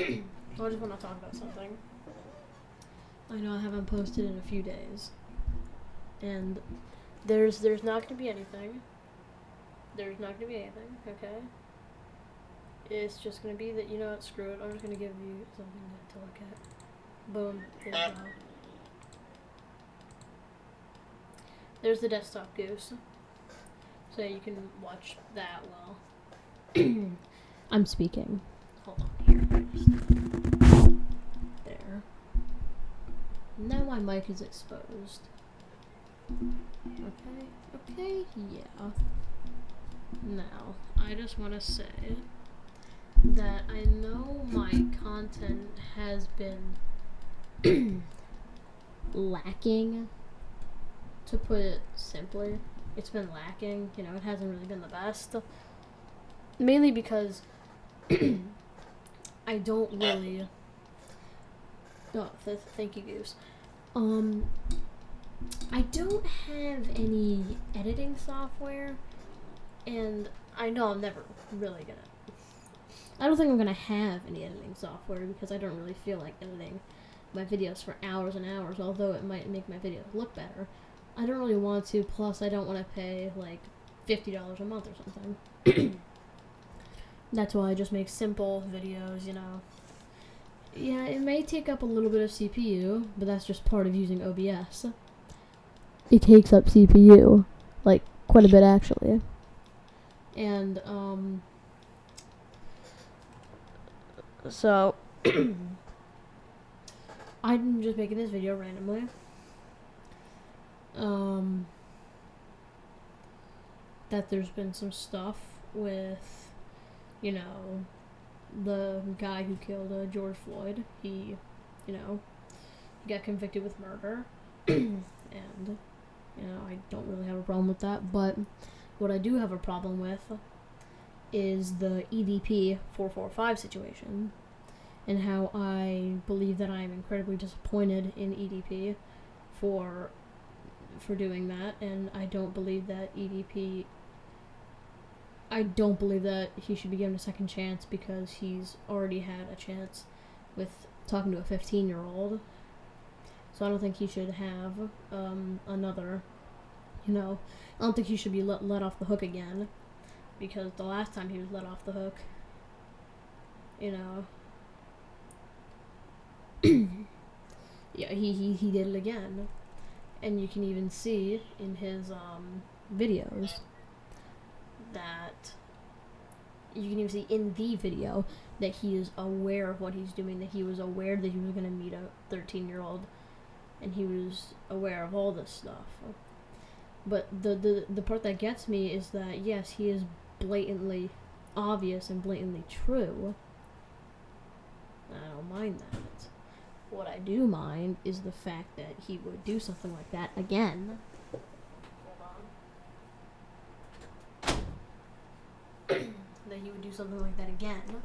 I just want to talk about something. I know I haven't posted in a few days, and there's not gonna be anything. There's not gonna be anything. Okay. It's just gonna be that screw it. I'm just gonna give you something to look at. Boom. Here we go. There's the desktop goose, so you can watch that while I'm speaking. Hold on here. There. Now my mic is exposed. Okay, yeah. Now, I just want to say that I know my content has been lacking, to put it simply. It's been lacking, it hasn't really been the best. Mainly because I don't really... Oh, thank you, Goose. I don't have any editing software, and I know I'm never really gonna... I don't think I'm gonna have any editing software because I don't really feel like editing my videos for hours and hours, although it might make my videos look better. I don't really want to, plus I don't want to pay like $50 a month or something. That's why I just make simple videos, Yeah, it may take up a little bit of CPU, but that's just part of using OBS. It takes up CPU, like, quite a bit actually. And, so, I'm just making this video randomly. That there's been some stuff with, the guy who killed George Floyd. He got convicted with murder. And, I don't really have a problem with that. But what I do have a problem with is the EDP 445 situation. And how I believe that I am incredibly disappointed in EDP for doing that. And I don't believe that he should be given a second chance because he's already had a chance with talking to a 15-year-old. So I don't think he should have another, I don't think he should be let off the hook again, because the last time he was let off the hook, yeah, he did it again. And you can even see in his videos that you can even see in the video that he is aware of what he's doing, that he was aware that he was going to meet a 13-year-old, and he was aware of all this stuff. But the part that gets me is that, yes, he is blatantly obvious and blatantly true. I don't mind that. What I do mind is the fact that he would do something like that again. That he would do something like that again.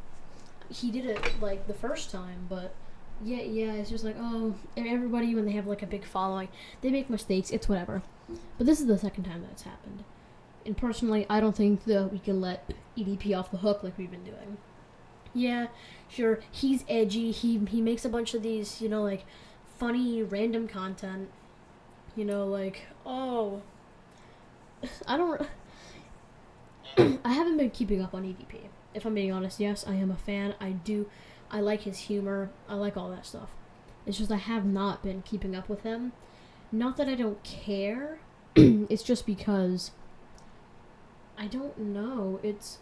He did it like the first time, but yeah, it's just like, oh, everybody, when they have like a big following, they make mistakes, it's whatever. But this is the second time that's happened. And personally, I don't think that we can let EDP off the hook like we've been doing. Yeah, sure, he's edgy, he makes a bunch of these, like, funny, random content. Like, oh, I don't... I haven't been keeping up on EDP. If I'm being honest, yes, I am a fan. I like his humor. I like all that stuff. It's just I have not been keeping up with him. Not that I don't care. It's just because I don't know. It's...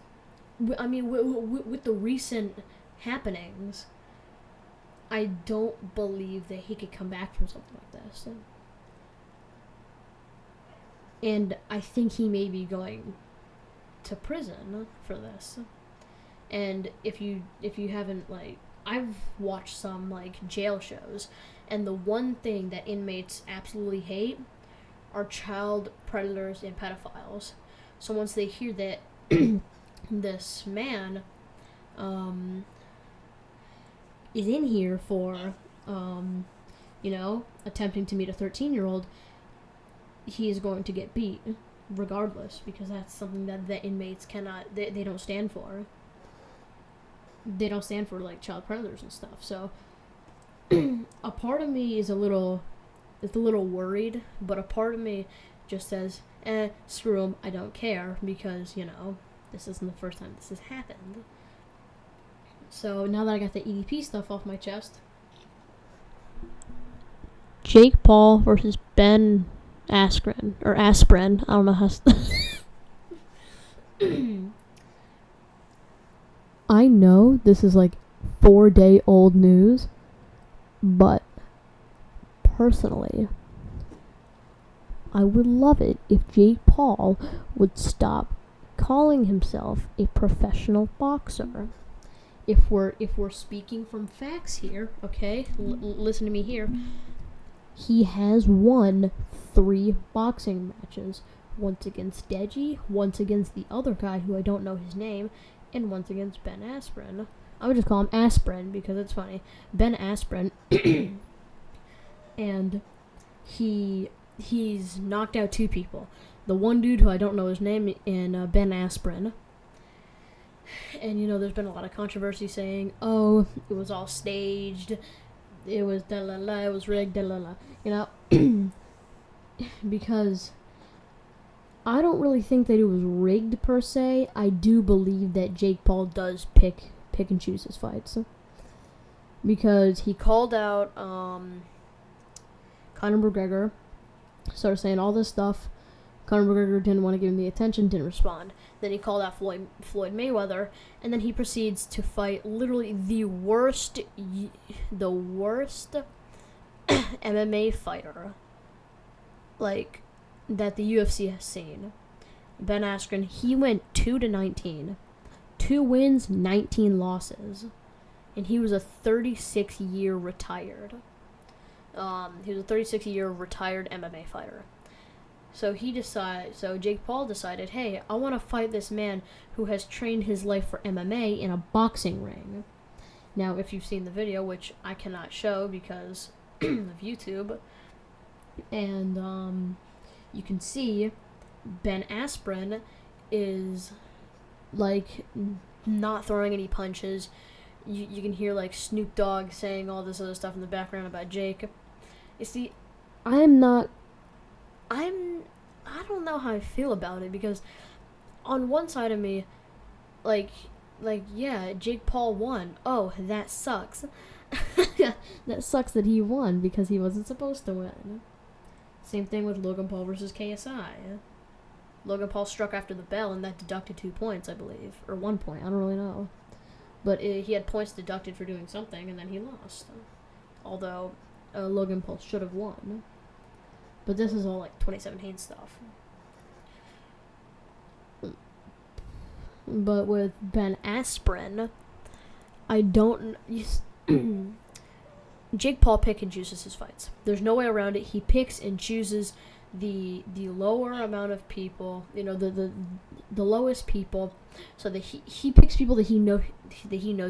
I mean, with the recent happenings, I don't believe that he could come back from something like this. And I think he may be going to prison for this. And if you haven't, like, I've watched some, like, jail shows, and the one thing that inmates absolutely hate are child predators and pedophiles. So once they hear that this man is in here for attempting to meet a 13-year-old, he is going to get beat regardless, because that's something that the inmates cannot, they don't stand for. they don't stand for like child predators and stuff. So a part of me is a little worried, but a part of me just says, screw them, I don't care, because, this isn't the first time this has happened. So now that I got the EDP stuff off my chest, Jake Paul versus Ben Askren, or Aspirin, I don't know how I know this is like 4-day-old news, but personally, I would love it if Jake Paul would stop calling himself a professional boxer. If we're speaking from facts here, okay, listen to me here. He has won 3 boxing matches. Once against Deji, once against the other guy who I don't know his name, and once against Ben Askren. I would just call him Aspirin because it's funny. Ben Askren. And he's knocked out 2 people. The one dude who I don't know his name, and Ben Askren. And, there's been a lot of controversy saying, oh, it was all staged. It was da-la-la, it was rigged, da-la-la. Because I don't really think that it was rigged per se. I do believe that Jake Paul does pick and choose his fights. Because he called out Conor McGregor, started saying all this stuff. Conor McGregor didn't want to give him the attention, didn't respond. Then he called out Floyd Mayweather, and then he proceeds to fight literally the worst MMA fighter, like, that the UFC has seen. Ben Askren, he went 2-19. 2 wins, 19 losses. And he was a 36-year retired. He was a 36-year retired MMA fighter. So Jake Paul decided, hey, I want to fight this man who has trained his life for MMA in a boxing ring. Now, if you've seen the video, which I cannot show because of YouTube, and you can see Ben Askren is, like, not throwing any punches. You can hear, like, Snoop Dogg saying all this other stuff in the background about Jake. You see, I don't know how I feel about it, because on one side of me, like, yeah, Jake Paul won. Oh, that sucks. That sucks that he won because he wasn't supposed to win. Same thing with Logan Paul versus KSI. Logan Paul struck after the bell, and that deducted 2 points, I believe. Or 1 point, I don't really know. But he had points deducted for doing something, and then he lost. Although, Logan Paul should have won. But this is all, like, 2017 stuff. But with Ben Askren, I don't... Jake Paul pick and chooses his fights. There's no way around it. He picks and chooses the lower amount of people, the lowest people, so that he picks people that he knows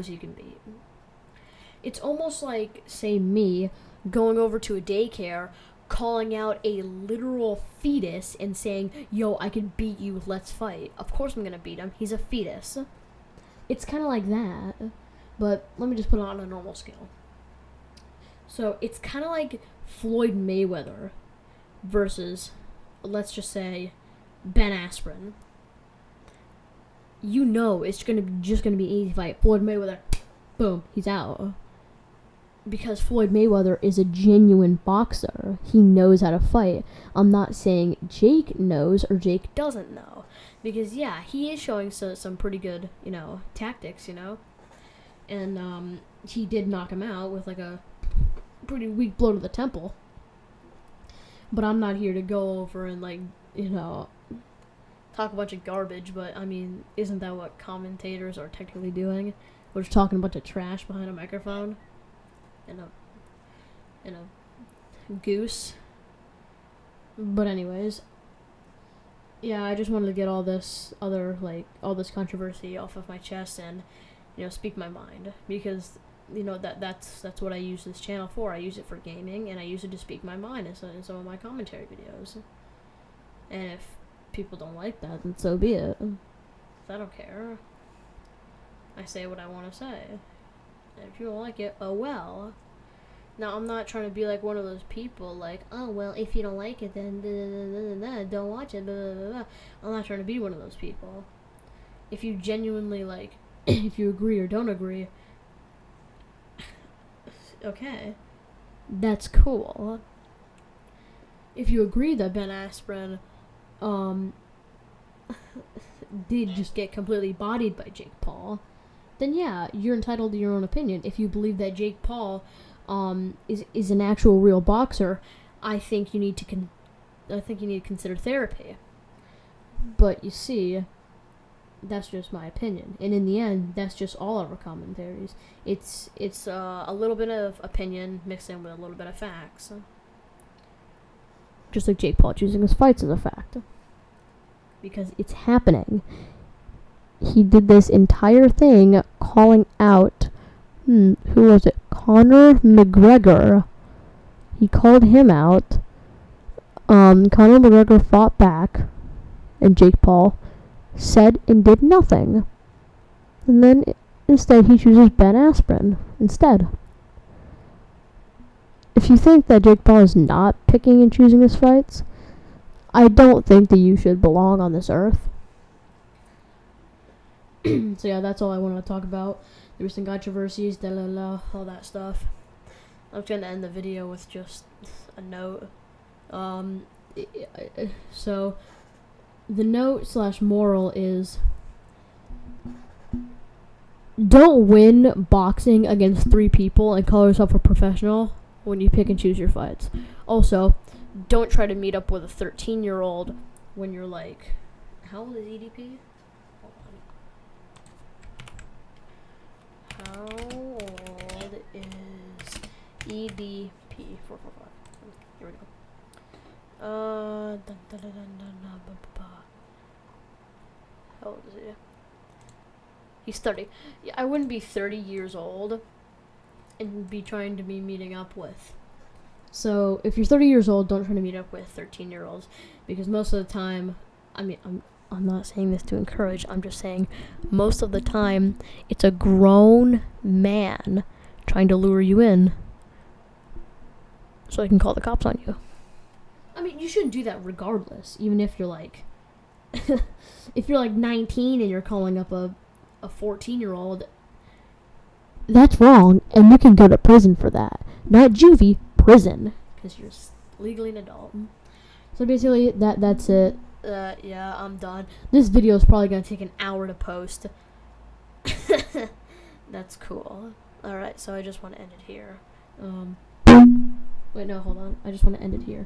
he can beat. It's almost like, say, me going over to a daycare, calling out a literal fetus and saying, yo, I can beat you, let's fight. Of course I'm gonna beat him. He's a fetus. It's kind of like that, but let me just put it on a normal scale. So it's kind of like Floyd Mayweather versus, let's just say, Ben Askren. It's just gonna be an easy fight. Floyd Mayweather, boom, he's out. Because Floyd Mayweather is a genuine boxer. He knows how to fight. I'm not saying Jake knows or Jake doesn't know. Because, yeah, he is showing some pretty good, tactics, And he did knock him out with, like, a pretty weak blow to the temple. But I'm not here to go over and, like, talk a bunch of garbage. But, I mean, isn't that what commentators are technically doing? We're just talking a bunch of trash behind a microphone. And a goose. But anyways, yeah, I just wanted to get all this controversy off of my chest and, speak my mind, because, that's what I use this channel for. I use it for gaming, and I use it to speak my mind in some of my commentary videos. And if people don't like that, then so be it. I don't care. I say what I want to say. And if you don't like it, oh well. Now, I'm not trying to be like one of those people, like, oh, well, if you don't like it, then don't watch it, blah, blah, blah, blah. I'm not trying to be one of those people. If you genuinely, like, if you agree or don't agree, okay, that's cool. If you agree that Ben Askren, did just get completely bodied by Jake Paul, then yeah, you're entitled to your own opinion. If you believe that Jake Paul is an actual real boxer, I think you need to consider therapy. But you see, that's just my opinion, and in the end, that's just all our commentaries. It's a little bit of opinion mixed in with a little bit of facts. Just like Jake Paul choosing his fights is a fact, because it's happening. He did this entire thing calling out, who was it? Conor McGregor. He called him out. Conor McGregor fought back, and Jake Paul said and did nothing. And then instead he chooses Ben Askren instead. If you think that Jake Paul is not picking and choosing his fights, I don't think that you should belong on this earth. So yeah, that's all I wanted to talk about. There were some controversies, all that stuff. I'm going to end the video with just a note. So the note/moral is, don't win boxing against 3 people and call yourself a professional when you pick and choose your fights. Also, don't try to meet up with a 13-year-old when you're like, how old is EDP? Hold on. How old is EDP? 445. Here we go. How old is he? He's 30. Yeah, I wouldn't be 30 years old and be trying to be meeting up with. So if you're 30 years old, don't try to meet up with 13-year-olds, because most of the time, I mean, I'm not saying this to encourage, I'm just saying most of the time it's a grown man trying to lure you in so I can call the cops on you. I mean, you shouldn't do that regardless, even if you're like if you're like 19 and you're calling up a 14-year-old, that's wrong, and you can go to prison for that. Not juvie, prison, because you're legally an adult. So basically, that's it. Yeah, I'm done. This video is probably going to take an hour to post. That's cool. Alright, so I just want to end it here. Wait, no, hold on. I just want to end it here.